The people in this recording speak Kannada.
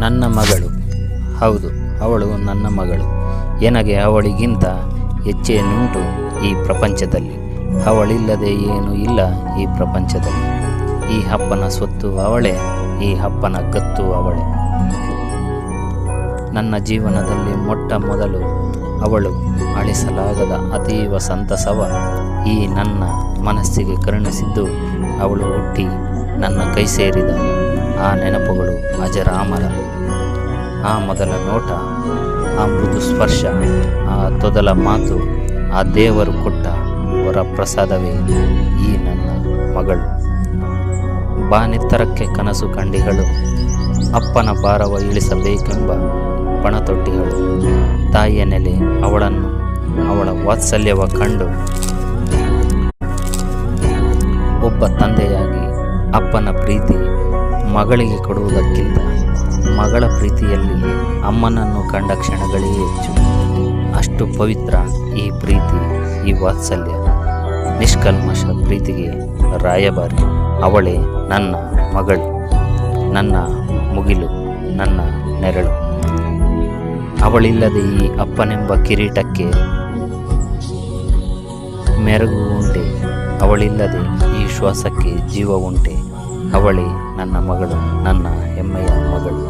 ನನ್ನ ಮಗಳು. ಹೌದು, ಅವಳು ನನ್ನ ಮಗಳು. ನನಗೆ ಅವಳಿಗಿಂತ ಹೆಚ್ಚೇನುಂಟು ಈ ಪ್ರಪಂಚದಲ್ಲಿ. ಅವಳಿಲ್ಲದೆ ಏನೂ ಇಲ್ಲ ಈ ಪ್ರಪಂಚದಲ್ಲಿ. ಈ ಅಪ್ಪನ ಸ್ವತ್ತು ಅವಳೇ, ಈ ಅಪ್ಪನ ಗತ್ತು ಅವಳೇ. ನನ್ನ ಜೀವನದಲ್ಲಿ ಮೊಟ್ಟ ಮೊದಲು ಅವಳು ಅಳಿಸಲಾಗದ ಅತೀವ ಸಂತಸವ ಈ ನನ್ನ ಮನಸ್ಸಿಗೆ ಕರುಣಿಸಿದ್ದು ಅವಳು ಹುಟ್ಟಿ ನನ್ನ ಕೈ ಸೇರಿದಾಗ. ಆ ನೆನಪುಗಳು ಅಜರಾಮರ. ಆ ಮೊದಲ ನೋಟ, ಆ ಮೃದು ಸ್ಪರ್ಶ, ಆ ತೊದಲ ಮಾತು, ಆ ದೇವರು ಕೊಟ್ಟ ವರಪ್ರಸಾದವೇ ಈ ನನ್ನ ಮಗಳು. ಬಾನೆತ್ತರಕ್ಕೆ ಕನಸು ಕಂಡಿಗಳು, ಅಪ್ಪನ ಭಾರವ ಇಳಿಸಬೇಕೆಂಬ ಪಣತೊಟ್ಟಿಗಳು. ತಾಯಿಯ ನೆಲೆ ಅವಳನ್ನು, ಅವಳ ವಾತ್ಸಲ್ಯವ ಕಂಡು ಒಬ್ಬ ತಂದೆಯಾಗಿ ಅಪ್ಪನ ಪ್ರೀತಿ ಮಗಳಿಗೆ ಕೊಡುವುದಕ್ಕಿಂತ ಮಗಳ ಪ್ರೀತಿಯಲ್ಲಿ ಅಮ್ಮನನ್ನು ಕಂಡ ಕ್ಷಣಗಳೇ ಹೆಚ್ಚು. ಅಷ್ಟು ಪವಿತ್ರ ಈ ಪ್ರೀತಿ, ಈ ವಾತ್ಸಲ್ಯ. ನಿಷ್ಕಲ್ಮಶ ಪ್ರೀತಿಗೆ ರಾಯಭಾರಿ ಅವಳೇ ನನ್ನ ಮಗಳು, ನನ್ನ ಮುಗಿಲು, ನನ್ನ ನೆರಳು. ಅವಳಿಲ್ಲದೆ ಈ ಅಪ್ಪನೆಂಬ ಕಿರೀಟಕ್ಕೆ ಮೆರುಗು ಉಂಟೆ? ಅವಳಿಲ್ಲದೆ ಈ ಶ್ವಾಸಕ್ಕೆ ಜೀವ ಉಂಟೆ? ಅವಳೇ ನನ್ನ ಮಗಳು, ನನ್ನ ಹೆಮ್ಮೆಯ ಮಗಳು.